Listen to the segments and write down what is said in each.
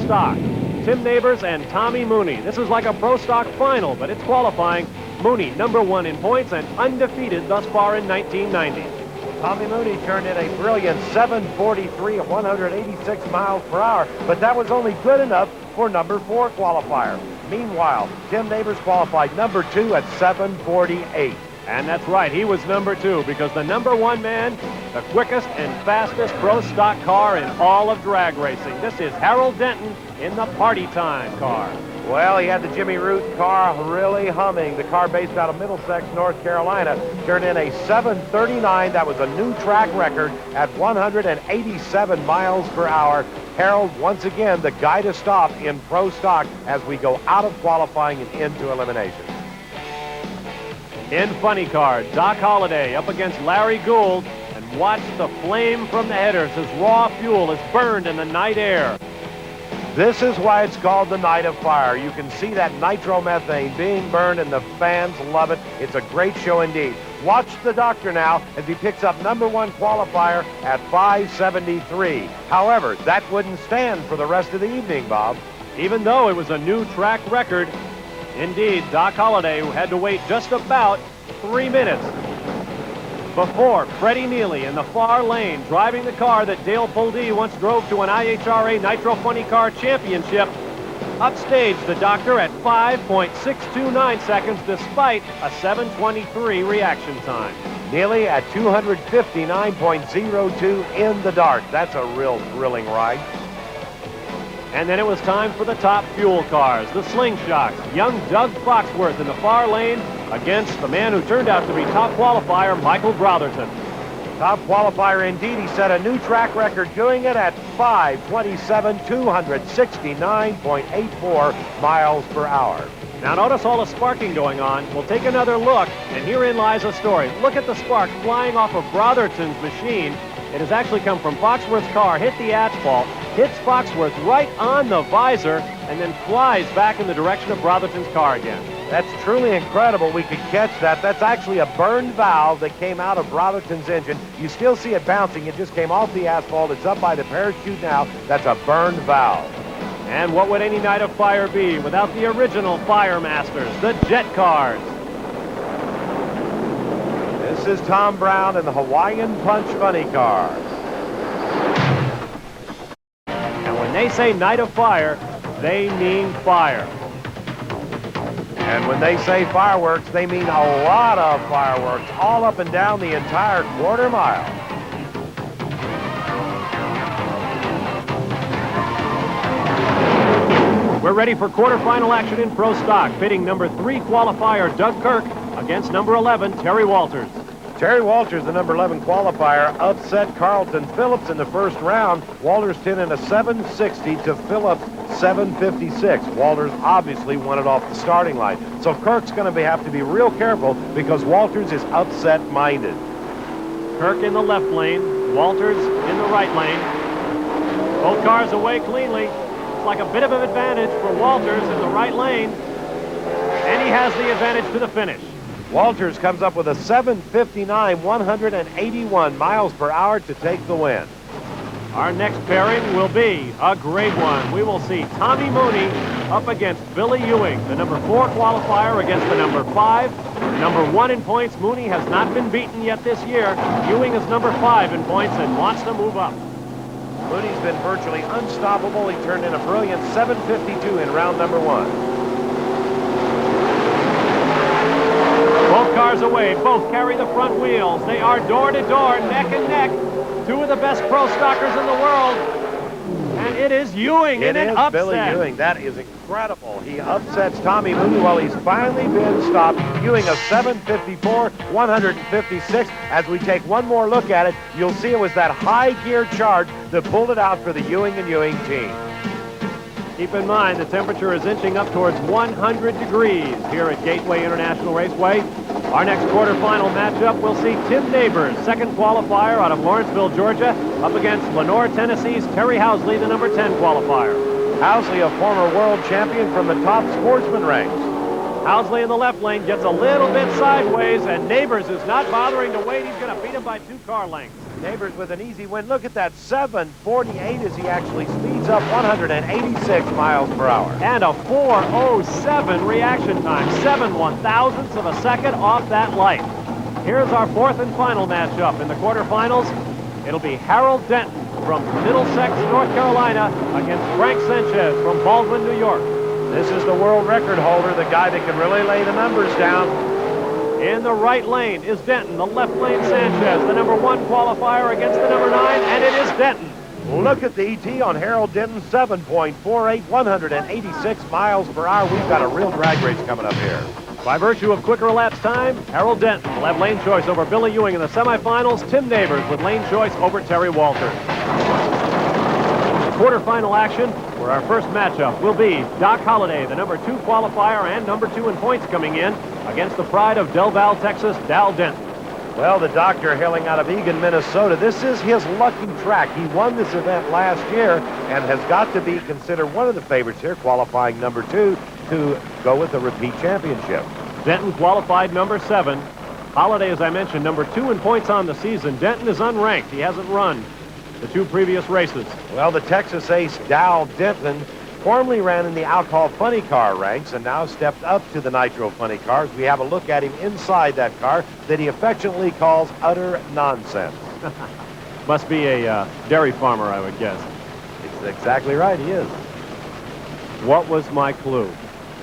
Stock. Tim Neighbors and Tommy Mooney. This is like a Pro Stock final, but it's qualifying. Mooney, number 1 in points and undefeated thus far in 1990. Tommy Mooney turned in a brilliant 7:43 at 186 miles per hour, but that was only good enough for number 4 qualifier. Meanwhile, Tim Neighbors qualified number 2 at 7:48. And that's right, he was number 2 because the number 1 man, the quickest and fastest Pro Stock car in all of drag racing. This is Harold Denton in the Party Time car. Well, he had the Jimmy Root car really humming. The car based out of Middlesex, North Carolina, turned in a 7:39. That was a new track record at 187 miles per hour. Harold, once again, the guy to stop in Pro Stock as we go out of qualifying and into elimination. In funny car, Doc Holliday up against Larry Gould, and watch the flame from the headers as raw fuel is burned in the night air. This is why it's called the Night of Fire. You can see that nitromethane being burned, and the fans love it. It's a great show indeed. Watch the doctor now as he picks up number 1 qualifier at 5:73. However, that wouldn't stand for the rest of the evening, Bob. Even though it was a new track record, indeed, Doc Holliday had to wait just about 3 minutes before Freddie Neely in the far lane, driving the car that Dale Puldee once drove to an IHRA Nitro Funny Car Championship, upstaged the doctor at 5.629 seconds despite a 7:23 reaction time. Neely at 259.02 in the dark. That's a real thrilling ride. And then it was time for the top fuel cars, the Slingshots. Young Doug Foxworth in the far lane against the man who turned out to be top qualifier, Michael Brotherton. Top qualifier indeed. He set a new track record doing it at 5:27, 269.84 miles per hour. Now notice all the sparking going on. We'll take another look, and herein lies a story. Look at the spark flying off of Brotherton's machine. It has actually come from Foxworth's car, hit the asphalt, hits Foxworth right on the visor, and then flies back in the direction of Brotherton's car again. That's truly incredible we could catch that. That's actually a burned valve that came out of Brotherton's engine. You still see it bouncing. It just came off the asphalt. It's up by the parachute now. That's a burned valve. And what would any Night of Fire be without the original Fire Masters, the Jet Cars? This is Tom Brown in the Hawaiian Punch Funny Car. And when they say Night of Fire, they mean fire. And when they say fireworks, they mean a lot of fireworks all up and down the entire quarter mile. We're ready for quarterfinal action in Pro Stock, pitting number 3 qualifier Doug Kirk against number 11 Terry Walters. Terry Walters, the number 11 qualifier, upset Carlton Phillips in the first round. Walters turned in a 760 to Phillips 756. Walters obviously won it off the starting line. So Kirk's going to have to be real careful because Walters is upset-minded. Kirk in the left lane, Walters in the right lane. Both cars away cleanly. It's like a bit of an advantage for Walters in the right lane. And he has the advantage to the finish. Walters comes up with a 7:59, 181 miles per hour to take the win. Our next pairing will be a great one. We will see Tommy Mooney up against Billy Ewing, the number 4 qualifier against the number 5. Number 1 in points, Mooney has not been beaten yet this year. Ewing is number 5 in points and wants to move up. Mooney's been virtually unstoppable. He turned in a brilliant 7:52 in round number 1. Both cars away, both carry the front wheels. They are door to door, neck and neck. 2 of the best Pro Stockers in the world. And it is Ewing in an upset. Billy Ewing. That is incredible. He upsets Tommy Mooney while he's finally been stopped. Ewing a 7:54, 156. As we take one more look at it, you'll see it was that high gear charge that pulled it out for the Ewing and Ewing team. Keep in mind, the temperature is inching up towards 100 degrees here at Gateway International Raceway. Our next quarterfinal matchup will see Tim Neighbors, second qualifier out of Lawrenceville, Georgia, up against Lenore, Tennessee's Terry Housley, the number 10 qualifier. Housley, a former world champion from the top sportsman ranks. Housley in the left lane gets a little bit sideways, and Neighbors is not bothering to wait. He's going to beat him by 2 car lengths. Neighbors with an easy win. Look at that, 7:48 as he actually speeds up 186 miles per hour. And a 4:07 reaction time, 7/1000ths of a second off that light. Here's our 4th and final matchup in the quarterfinals. It'll be Harold Denton from Middlesex, North Carolina, against Frank Sanchez from Baldwin, New York. This is the world record holder, the guy that can really lay the numbers down. In the right lane is Denton, the left lane Sanchez, the number 1 qualifier against the number 9, and it is Denton. Look at the ET on Harold Denton, 7.48, 186 miles per hour. We've got a real drag race coming up here. By virtue of quicker elapsed time, Harold Denton will have lane choice over Billy Ewing in the semifinals. Tim Neighbors with lane choice over Terry Walters. Quarterfinal action, where our first matchup will be Doc Holliday, the number 2 qualifier and number 2 in points coming in, against the pride of Del Val, Texas, Dal Denton. Well, the doctor hailing out of Eagan, Minnesota, this is his lucky track. He won this event last year and has got to be considered one of the favorites here, qualifying number 2 to go with the repeat championship. Denton qualified number 7. Holliday, as I mentioned, number 2 in points on the season. Denton is unranked. He hasn't run the 2 previous races. Well, the Texas ace, Dal Denton, formerly ran in the alcohol funny car ranks and now stepped up to the nitro funny cars. We have a look at him inside that car that he affectionately calls utter nonsense. Must be a dairy farmer, I would guess. It's exactly right, he is. What was my clue?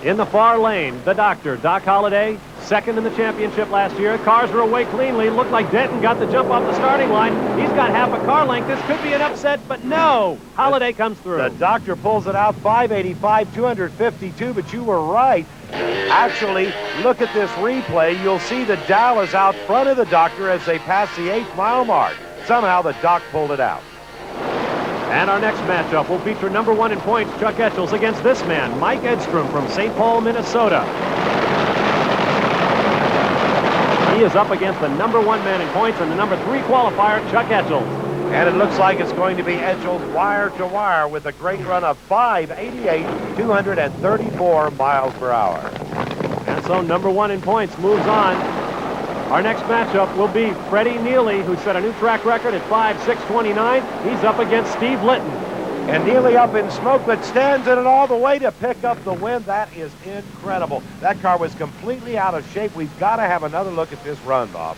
In the far lane, the doctor, Doc Holliday, 2nd in the championship last year. Cars were away cleanly. Looked like Denton got the jump off the starting line. He's got half a car length. This could be an upset, but no. Holliday comes through. The doctor pulls it out, 585, 252, but you were right. Actually, look at this replay. You'll see that Dal is out front of the doctor as they pass the 8th mile mark. Somehow the doc pulled it out. And our next matchup will feature number 1 in points, Chuck Etchells, against this man, Mike Edstrom from St. Paul, Minnesota. He is up against the number 1 man in points and the number 3 qualifier, Chuck Etchells. And it looks like it's going to be Etchells wire to wire with a great run of 588, 234 miles per hour. And so number 1 in points moves on. Our next matchup will be Freddie Neely, who set a new track record at 5:6:29. He's up against Steve Litton. And Neely up in smoke, but stands in it all the way to pick up the win. That is incredible. That car was completely out of shape. We've got to have another look at this run, Bob.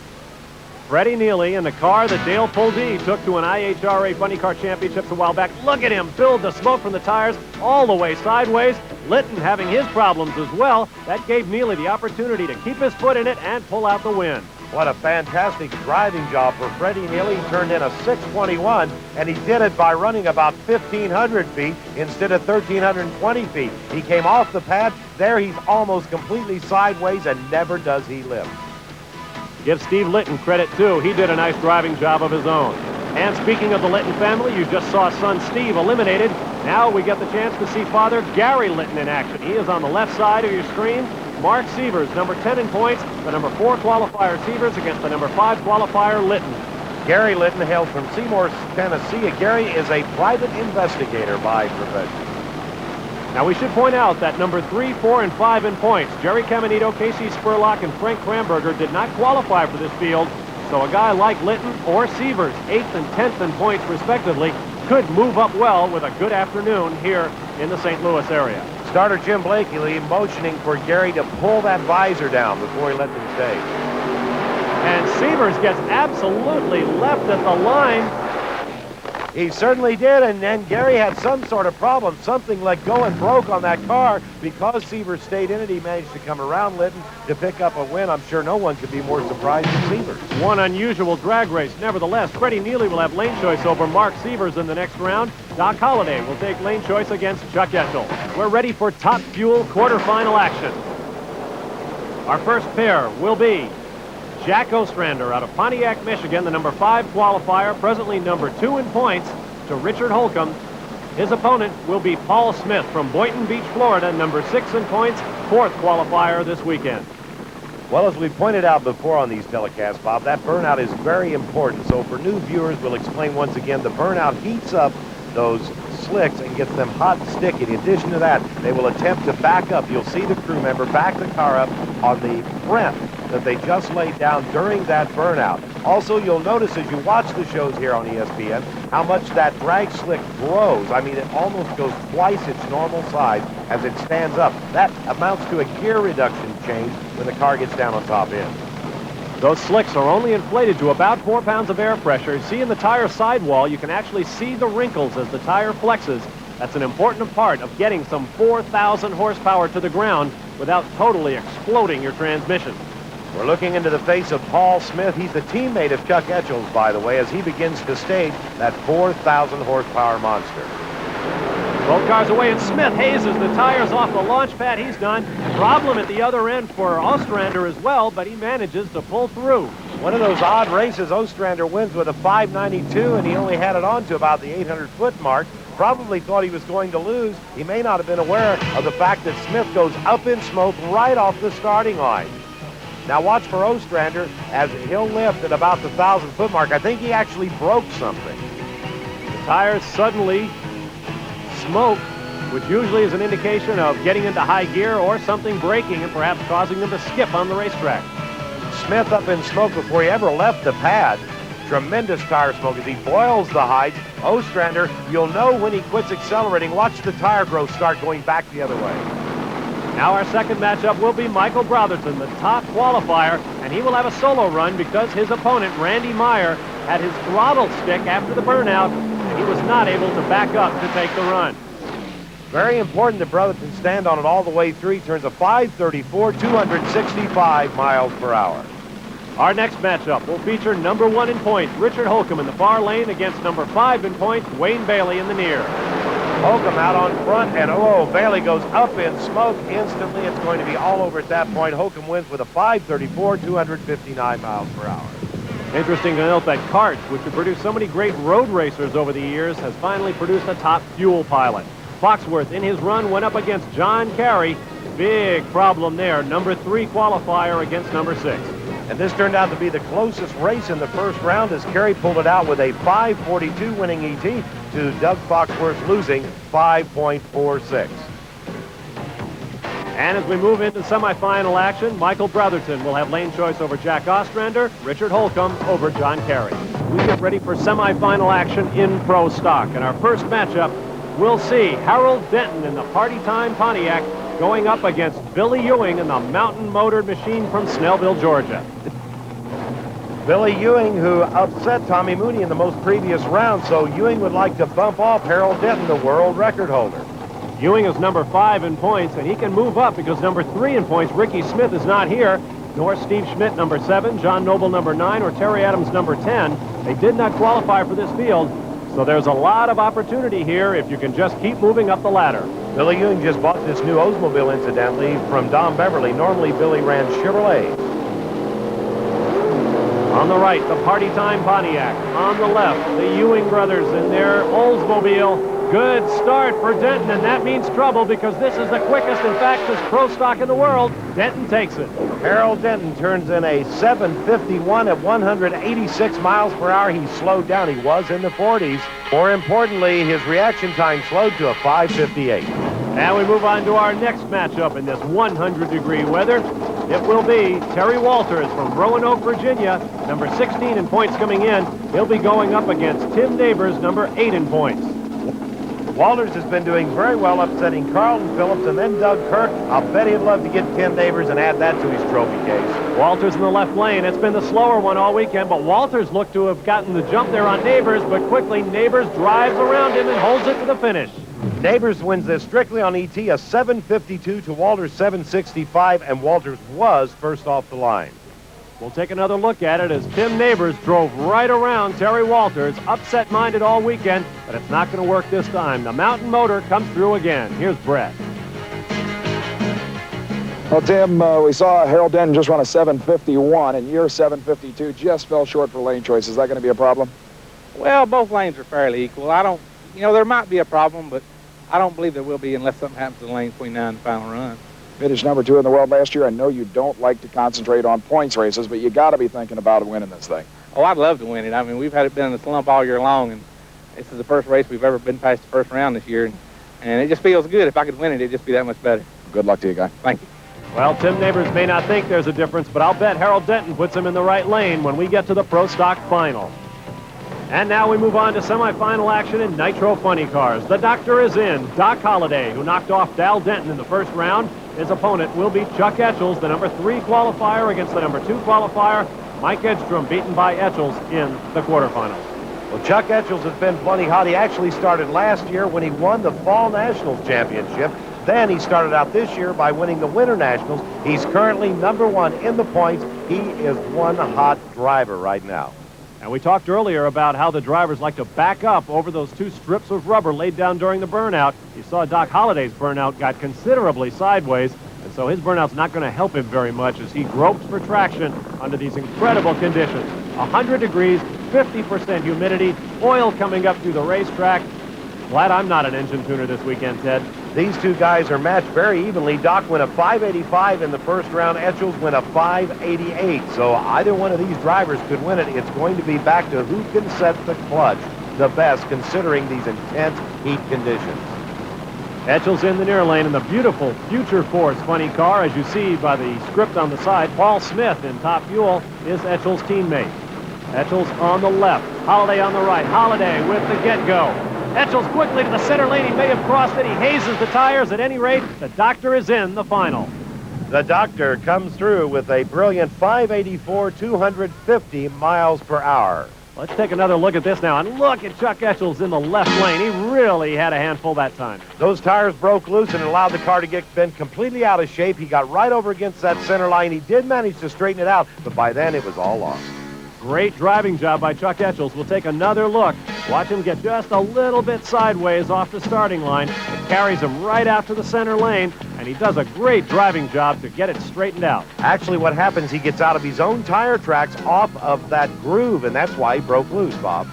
Freddie Neely in the car that Dale Puldee took to an IHRA Funny Car Championships a while back. Look at him build the smoke from the tires all the way sideways. Litton having his problems as well. That gave Neely the opportunity to keep his foot in it and pull out the win. What a fantastic driving job for Freddie Neely. He turned in a 621, and he did it by running about 1,500 feet instead of 1,320 feet. He came off the pad. There he's almost completely sideways, and never does he lift. Give Steve Litton credit, too. He did a nice driving job of his own. And speaking of the Litton family, you just saw son Steve eliminated. Now we get the chance to see father Gary Litton in action. He is on the left side of your screen. Mark Sievers, number 10 in points, the number 4 qualifier Sievers against the number 5 qualifier Litton. Gary Litton hails from Seymour, Tennessee. Gary is a private investigator by profession. Now we should point out that number 3, 4, and 5 in points, Jerry Caminito, Casey Spurlock, and Frank Kramberger did not qualify for this field. So a guy like Litton or Sievers, 8th and 10th in points respectively, could move up well with a good afternoon here in the St. Louis area. Starter Jim Blakely motioning for Gary to pull that visor down before he let them stay. And Sievers gets absolutely left at the line. He certainly did, and then Gary had some sort of problem. Something let go and broke on that car. Because Sievers stayed in it, he managed to come around Litton to pick up a win. I'm sure no one could be more surprised than Sievers. One unusual drag race. Nevertheless, Freddie Neely will have lane choice over Mark Sievers in the next round. Doc Holliday will take lane choice against Chuck Etchell. We're ready for Top Fuel quarterfinal action. Our first pair will be Jack Ostrander out of Pontiac, Michigan, the number 5 qualifier, presently number 2 in points, to Richard Holcomb. His opponent will be Paul Smith from Boynton Beach, Florida, number 6 in points, 4th qualifier this weekend. Well, as we pointed out before on these telecasts, Bob, that burnout is very important. So for new viewers, we'll explain once again, the burnout heats up those slicks and gets them hot and sticky. In addition to that, they will attempt to back up. You'll see the crew member back the car up on the print that they just laid down during that burnout. Also, you'll notice as you watch the shows here on ESPN how much that drag slick grows. I mean, it almost goes twice its normal size as it stands up. That amounts to a gear reduction change when the car gets down on top end. Those slicks are only inflated to about 4 pounds of air pressure. See in the tire sidewall, you can actually see the wrinkles as the tire flexes. That's an important part of getting some 4,000 horsepower to the ground without totally exploding your transmission. We're looking into the face of Paul Smith. He's the teammate of Chuck Etchells, by the way, as he begins to stage that 4,000 horsepower monster. Both cars away, and Smith hazes the tires off the launch pad. He's done. Problem at the other end for Ostrander as well, but he manages to pull through. One of those odd races, Ostrander wins with a 592, and he only had it on to about the 800-foot mark. Probably thought he was going to lose. He may not have been aware of the fact that Smith goes up in smoke right off the starting line. Now watch for Ostrander as he'll lift at about the 1,000-foot mark. I think he actually broke something. The tires suddenly smoke, which usually is an indication of getting into high gear or something breaking and perhaps causing them to skip on the racetrack. Smith up in smoke before he ever left the pad. Tremendous tire smoke as he boils the hides. Ostrander, you'll know when he quits accelerating. Watch the tire growth start going back the other way. Now our second matchup will be Michael Brotherton, the top qualifier, and he will have a solo run because his opponent, Randy Meyer, had his throttle stick after the burnout, and he was not able to back up to take the run. Very important that Brotherton stand on it all the way through. He turns a 534, 265 miles per hour. Our next matchup will feature number 1 in points, Richard Holcomb in the far lane against number 5 in points, Wayne Bailey in the near. Holcomb out on front, and Bailey goes up in smoke instantly. It's going to be all over at that point. Holcomb wins with a 534, 259 miles per hour. Interesting to note that CART, which has produced so many great road racers over the years, has finally produced a top fuel pilot. Foxworth in his run went up against John Carey. Big problem there. Number 3 qualifier against number 6. And this turned out to be the closest race in the first round as Carey pulled it out with a 542 winning ET to Doug Foxworth losing 5.46. And as we move into semifinal action, Michael Brotherton will have lane choice over Jack Ostrander, Richard Holcomb over John Carey. We get ready for semifinal action in Pro Stock. And our first matchup, we'll see Harold Denton in the Party Time Pontiac going up against Billy Ewing in the Mountain Motor Machine from Snellville, Georgia. Billy Ewing, who upset Tommy Mooney in the most previous round, so Ewing would like to bump off Harold Denton, the world record holder. Ewing is number 5 in points, and he can move up because number 3 in points, Ricky Smith, is not here, nor Steve Schmidt, number 7, John Noble, number 9, or Terry Adams, number 10. They did not qualify for this field, so there's a lot of opportunity here if you can just keep moving up the ladder. Billy Ewing just bought this new Oldsmobile, incidentally, from Don Beverly. Normally, Billy ran Chevrolet. On the right, the Party Time Pontiac. On the left, the Ewing brothers in their Oldsmobile. Good start for Denton, and that means trouble because this is the quickest and fastest Pro Stock in the world. Denton takes it. Harold Denton turns in a 751 at 186 miles per hour. He slowed down. He was in the 40s. More importantly, his reaction time slowed to a 558. Now we move on to our next matchup in this 100-degree weather. It will be Terry Walters from Roanoke, Virginia, number 16 in points coming in. He'll be going up against Tim Neighbors, number 8 in points. Walters has been doing very well, upsetting Carlton Phillips and then Doug Kirk. I'll bet he'd love to get Tim Neighbors and add that to his trophy case. Walters in the left lane. It's been the slower one all weekend, but Walters looked to have gotten the jump there on Neighbors, but quickly Neighbors drives around him and holds it to the finish. Neighbors wins this strictly on ET, a 752 to Walters' 765, and Walters was first off the line. We'll take another look at it as Tim Neighbors drove right around Terry Walters, upset-minded all weekend, but it's not going to work this time. The Mountain Motor comes through again. Here's Brett. Well, Tim, we saw Harold Denton just run a 751, and your 752 just fell short for lane choice. Is that going to be a problem? Well, both lanes are fairly equal. There might be a problem, but I don't believe there will be unless something happens to the lane between now and the final run. Finished number 2 in the world last year. I know you don't like to concentrate on points races, but you got to be thinking about winning this thing. Oh, I'd love to win it. I mean, we've had it been in the slump all year long, This is the first race we've ever been past the first round this year, and it just feels good. If I could win it, it'd just be that much better. Good luck to you, guy. Thank you. Well, Tim Neighbors may not think there's a difference, but I'll bet Harold Denton puts him in the right lane when we get to the Pro Stock Final. And now we move on to semifinal action in Nitro Funny Cars. The doctor is in. Doc Holliday, who knocked off Dal Denton in the first round. His opponent will be Chuck Etchells, the number 3 qualifier against the number 2 qualifier. Mike Edstrom beaten by Etchells in the quarterfinals. Well, Chuck Etchells has been plenty hot. He actually started last year when he won the Fall Nationals Championship. Then he started out this year by winning the Winter Nationals. He's currently number 1 in the points. He is one hot driver right now. And we talked earlier about how the drivers like to back up over those 2 strips of rubber laid down during the burnout. You saw Doc Holliday's burnout got considerably sideways, and so his burnout's not going to help him very much as he gropes for traction under these incredible conditions. 100 degrees, 50% humidity, oil coming up through the racetrack. Glad I'm not an engine tuner this weekend, Ted. These two guys are matched very evenly. Doc went a 585 in the first round. Etchells went a 588. So either one of these drivers could win it. It's going to be back to who can set the clutch the best considering these intense heat conditions. Etchells in the near lane in the beautiful Future Force funny car. As you see by the script on the side, Paul Smith in Top Fuel is Etchells' teammate. Etchells on the left, Holliday on the right. Holliday with the get-go. Etchells quickly to the center lane. He may have crossed it. He hazes the tires. At any rate, the doctor is in the final. The doctor comes through with a brilliant 584, 250 miles per hour. Let's take another look at this now. And look at Chuck Etchells in the left lane. He really had a handful that time. Those tires broke loose and allowed the car to get bent completely out of shape. He got right over against that center line. He did manage to straighten it out, but by then it was all lost. Great driving job by Chuck Etchells. We'll take another look. Watch him get just a little bit sideways off the starting line. It carries him right out to the center lane, and he does a great driving job to get it straightened out. Actually, what happens, he gets out of his own tire tracks off of that groove, and that's why he broke loose, Bob.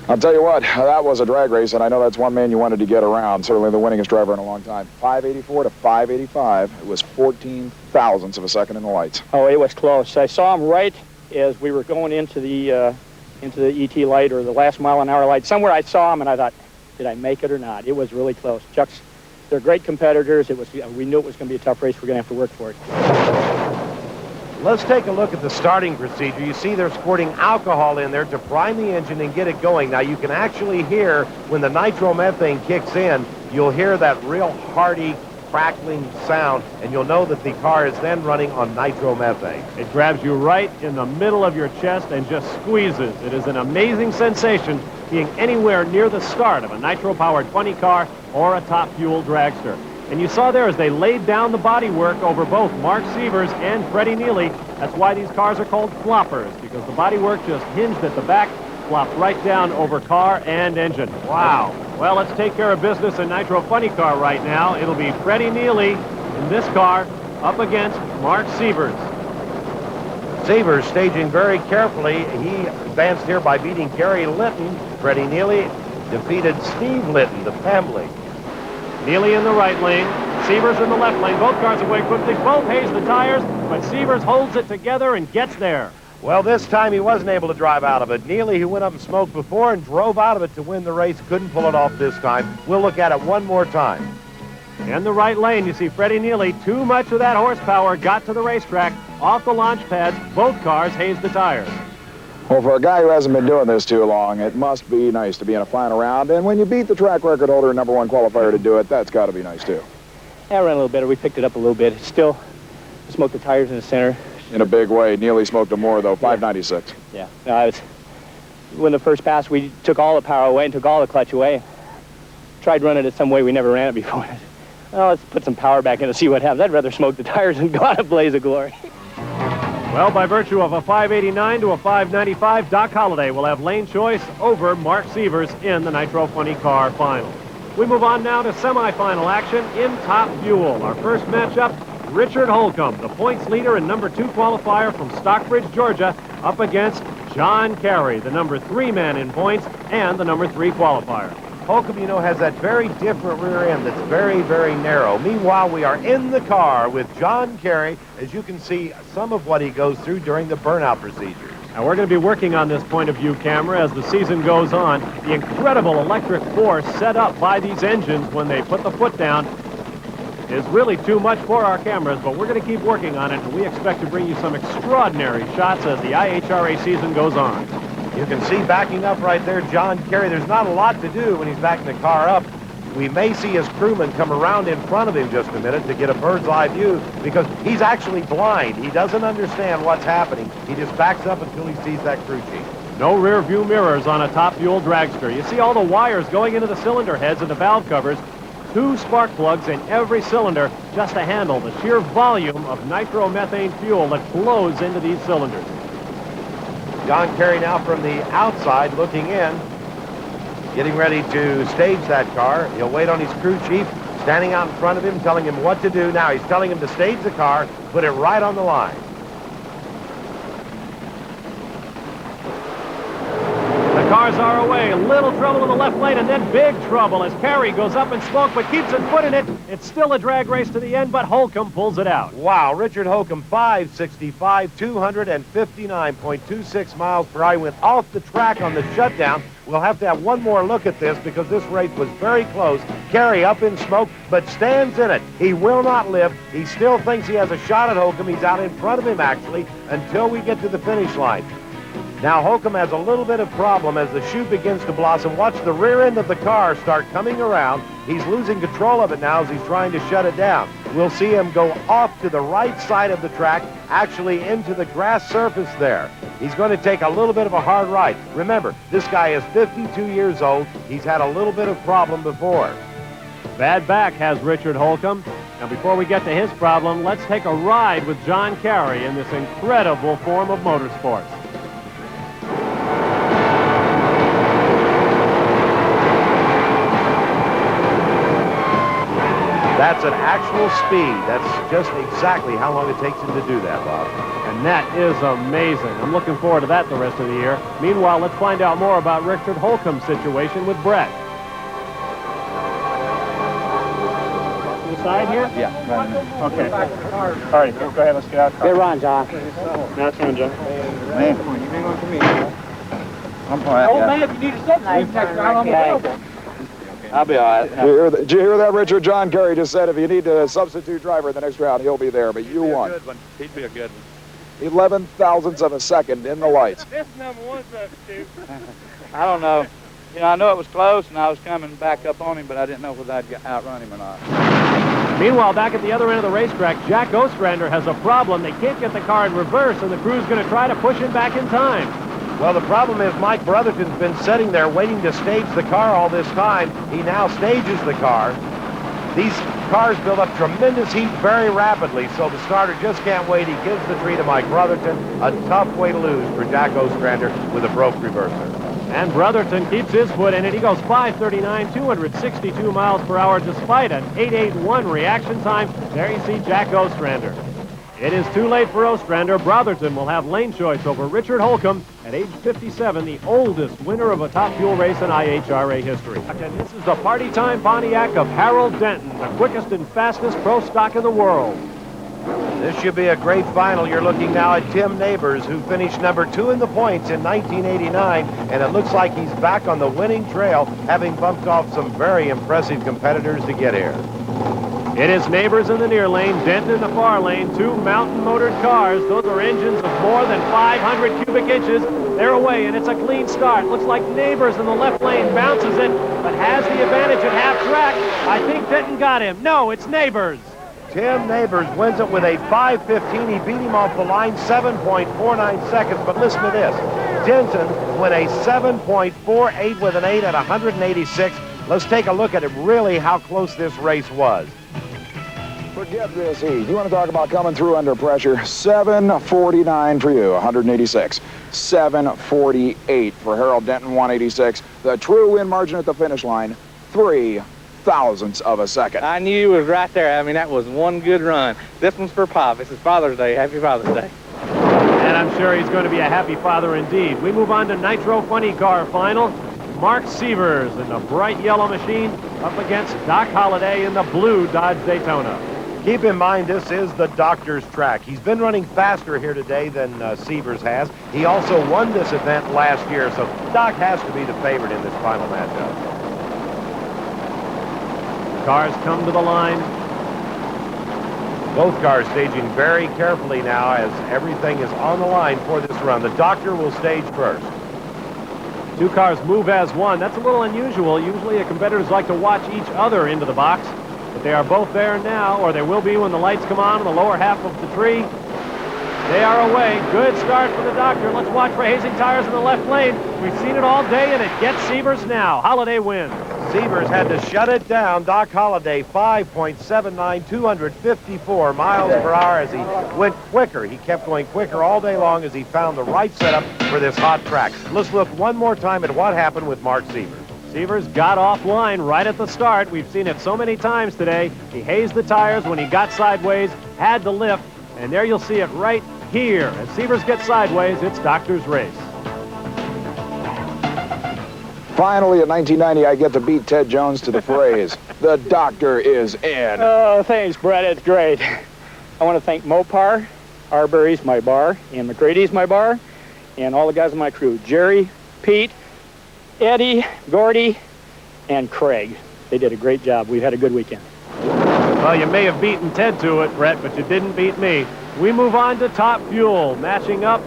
I'll tell you what, that was a drag race, and I know that's one man you wanted to get around. Certainly the winningest driver in a long time. 584 to 585. It was 14 thousandths of a second in the lights. Oh, it was close. I saw him right as we were going into the ET light or the last mile-an-hour light. Somewhere I saw him, and I thought, did I make it or not? It was really close. They're great competitors. We knew it was going to be a tough race. We're going to have to work for it. Let's take a look at the starting procedure. You see they're squirting alcohol in there to prime the engine and get it going. Now you can actually hear when the nitromethane kicks in, you'll hear that real hearty crackling sound, and you'll know that the car is then running on nitromethane. It grabs you right in the middle of your chest and just squeezes. It is an amazing sensation being anywhere near the start of a nitro-powered funny car or a Top Fuel dragster. And you saw there as they laid down the bodywork over both Mark Sievers and Freddie Neely. That's why these cars are called floppers, because the bodywork just hinged at the back, flopped right down over car and engine. Wow. Well, let's take care of business in Nitro Funny Car right now. It'll be Freddie Neely in this car up against Mark Sievers. Sievers staging very carefully. He advanced here by beating Gary Litton. Freddie Neely defeated Steve Litton, the family. Neely in the right lane, Sievers in the left lane. Both cars away quickly, both haze the tires, but Sievers holds it together and gets there. Well, this time he wasn't able to drive out of it. Neely, who went up and smoked before and drove out of it to win the race, couldn't pull it off this time. We'll look at it one more time. In the right lane, you see Freddie Neely. Too much of that horsepower got to the racetrack. Off the launch pads, both cars haze the tires. Well, for a guy who hasn't been doing this too long, it must be nice to be in a final round. And when you beat the track record holder and #1 qualifier to do it, that's got to be nice, too. Yeah, I ran a little better. We picked it up a little bit. Still smoked the tires in the center. In a big way. Neely smoked him more, though. 596. Yeah. No, when the first pass, we took all the power away and took all the clutch away. Tried running it some way we never ran it before. Well, let's put some power back in to see what happens. I'd rather smoke the tires than go on a blaze of glory. Well, by virtue of a 589 to a 595, Doc Holliday will have lane choice over Mark Sievers in the Nitro Funny Car final. We move on now to semifinal action in Top Fuel. Our first matchup, Richard Holcomb, the points leader and #2 qualifier from Stockbridge, Georgia, up against John Carey, the #3 man in points and the #3 qualifier. Holcomb, you know, has that very different rear end that's very, very narrow. Meanwhile, we are in the car with John Carey, as you can see some of what he goes through during the burnout procedures. Now, we're going to be working on this point of view camera as the season goes on. The incredible electric force set up by these engines when they put the foot down is really too much for our cameras, but we're going to keep working on it, and we expect to bring you some extraordinary shots as the IHRA season goes on. You can see backing up right there, John Kerry. There's not a lot to do when he's backing the car up. We may see his crewman come around in front of him just a minute to get a bird's eye view because he's actually blind. He doesn't understand what's happening. He just backs up until he sees that crew chief. No rear view mirrors on a top fuel dragster. You see all the wires going into the cylinder heads and the valve covers. 2 spark plugs in every cylinder just to handle the sheer volume of nitromethane fuel that flows into these cylinders. John Kerry now from the outside looking in, getting ready to stage that car. He'll wait on his crew chief standing out in front of him, telling him what to do. Now he's telling him to stage the car, put it right on the line. The cars are away. Little trouble in the left lane, and then big trouble as Kerry goes up in smoke but keeps his foot in it. It's still a drag race to the end, but Holcomb pulls it out. Wow, Richard Holcomb, 565, 259.26 miles per hour. He went off the track on the shutdown. We'll have to have one more look at this because this race was very close. Kerry up in smoke, but stands in it. He will not live. He still thinks he has a shot at Holcomb. He's out in front of him, actually, until we get to the finish line. Now, Holcomb has a little bit of problem as the chute begins to blossom. Watch the rear end of the car start coming around. He's losing control of it now as he's trying to shut it down. We'll see him go off to the right side of the track, actually into the grass surface there. He's going to take a little bit of a hard ride. Remember, this guy is 52 years old. He's had a little bit of problem before. Bad back has Richard Holcomb. Now, before we get to his problem, let's take a ride with John Kerry in this incredible form of motorsports. That's an actual speed. That's just exactly how long it takes him to do that, Bob. And that is amazing. I'm looking forward to that the rest of the year. Meanwhile, let's find out more about Richard Holcomb's situation with Brett. The side here? Yeah. Okay. All right, go ahead. Let's get out. Get Ron, John. That's one, John. Man, come on, you hang on to me. I'm fine. Oh, man, if you need a substitute, I'm available. I'll be all right. Did you hear that, Richard? John Kerry just said if you need a substitute driver in the next round, he'll be there, but you won. He'd be a good one. 11 thousandths of a second in the lights. This number 1 substitute. I don't know. You know, I know it was close, and I was coming back up on him, but I didn't know whether I'd outrun him or not. Meanwhile, back at the other end of the racetrack, Jack Ostrander has a problem. They can't get the car in reverse, and the crew's going to try to push him back in time. Well, the problem is Mike Brotherton's been sitting there waiting to stage the car all this time. He now stages the car. These cars build up tremendous heat very rapidly, so the starter just can't wait. He gives the tree to Mike Brotherton. A tough way to lose for Jack Ostrander with a broke reverser. And Brotherton keeps his foot in it. He goes 539, 262 miles per hour despite an 881 reaction time. There you see Jack Ostrander. It is too late for Ostrander. Brotherton will have lane choice over Richard Holcomb at age 57, the oldest winner of a top fuel race in IHRA history. And this is the party time Pontiac of Harold Denton, the quickest and fastest pro stock in the world. This should be a great final. You're looking now at Tim Neighbors, who finished number 2 in the points in 1989, and it looks like he's back on the winning trail, having bumped off some very impressive competitors to get here. It is Neighbors in the near lane, Denton in the far lane, 2 mountain-motored cars. Those are engines of more than 500 cubic inches. They're away, and it's a clean start. Looks like Neighbors in the left lane bounces it, but has the advantage at half track. I think Denton got him. No, it's Neighbors. Tim Neighbors wins it with a 5:15. He beat him off the line 7.49 seconds, but listen to this. Denton went a 7.48 with an 8 at 186. Let's take a look at it, really how close this race was. Forget this heat. You want to talk about coming through under pressure? 7:49 for you, 186. 7:48 for Harold Denton, 186. The true win margin at the finish line, 3 thousandths of a second. I knew he was right there. I mean, that was one good run. This one's for Pop. This is Father's Day. Happy Father's Day. And I'm sure he's going to be a happy father indeed. We move on to Nitro Funny Car final. Mark Sievers in the bright yellow machine up against Doc Holliday in the blue Dodge Daytona. Keep in mind, this is the doctor's track. He's been running faster here today than Sievers has. He also won this event last year, so Doc has to be the favorite in this final matchup. Cars come to the line. Both cars staging very carefully now as everything is on the line for this run. The doctor will stage first. Two cars move as one. That's a little unusual. Usually competitors like to watch each other into the box. But they are both there now, or they will be when the lights come on in the lower half of the tree. They are away. Good start for the doctor. Let's watch for hazing tires in the left lane. We've seen it all day, and it gets Sievers now. Holliday wins. Sievers had to shut it down. Doc Holliday, 5.79, 254 miles per hour as he went quicker. He kept going quicker all day long as he found the right setup for this hot track. Let's look one more time at what happened with Mark Sievers. Sievers got offline right at the start. We've seen it so many times today. He hazed the tires when he got sideways, had to lift, and there you'll see it right here. As Sievers gets sideways, it's Doctor's race. Finally, in 1990, I get to beat Ted Jones to the phrase, the doctor is in. Oh, thanks, Brett. It's great. I want to thank Mopar, Arbery's my bar, and McCrady's my bar, and all the guys on my crew. Jerry, Pete, Eddie, Gordy, and Craig. They did a great job. We've had a good weekend. Well, you may have beaten Ted to it, Brett, but you didn't beat me. We move on to Top Fuel, matching up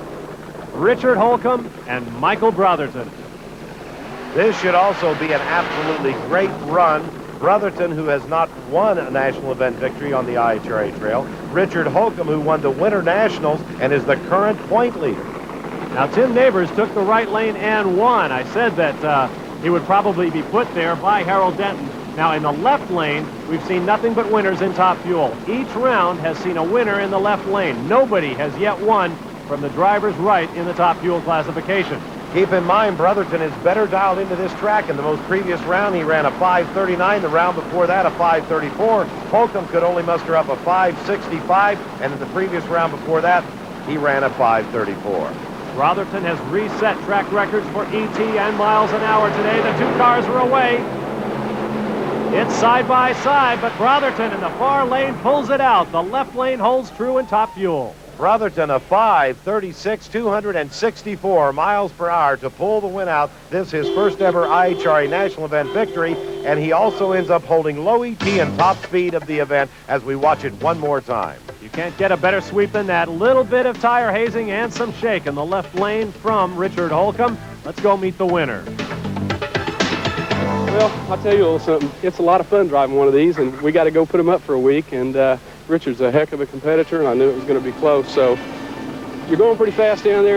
Richard Holcomb and Michael Brotherton. This should also be an absolutely great run. Brotherton, who has not won a national event victory on the IHRA trail. Richard Holcomb, who won the Winter Nationals and is the current point leader. Now, Tim Neighbors took the right lane and won. I said that he would probably be put there by Harold Denton. Now, in the left lane, we've seen nothing but winners in Top Fuel. Each round has seen a winner in the left lane. Nobody has yet won from the driver's right in the Top Fuel classification. Keep in mind, Brotherton is better dialed into this track. In the most previous round, he ran a 5:39. The round before that, a 5:34. Holcomb could only muster up a 5:65, and in the previous round before that, he ran a 5:34. Brotherton has reset track records for ET and miles an hour today. The two cars are away. It's side by side, but Brotherton in the far lane pulls it out. The left lane holds true in Top Fuel. Brotherton, a 5:36, 264 miles per hour to pull the win out. This is his first ever IHRA national event victory, and he also ends up holding low ET and top speed of the event as we watch it one more time. You can't get a better sweep than that. Little bit of tire hazing and some shake in the left lane from Richard Holcomb. Let's go meet the winner. Well, I'll tell you a little something. It's a lot of fun driving one of these, and we got to go put them up for a week, and Richard's a heck of a competitor, and I knew it was going to be close. So you're going pretty fast down there.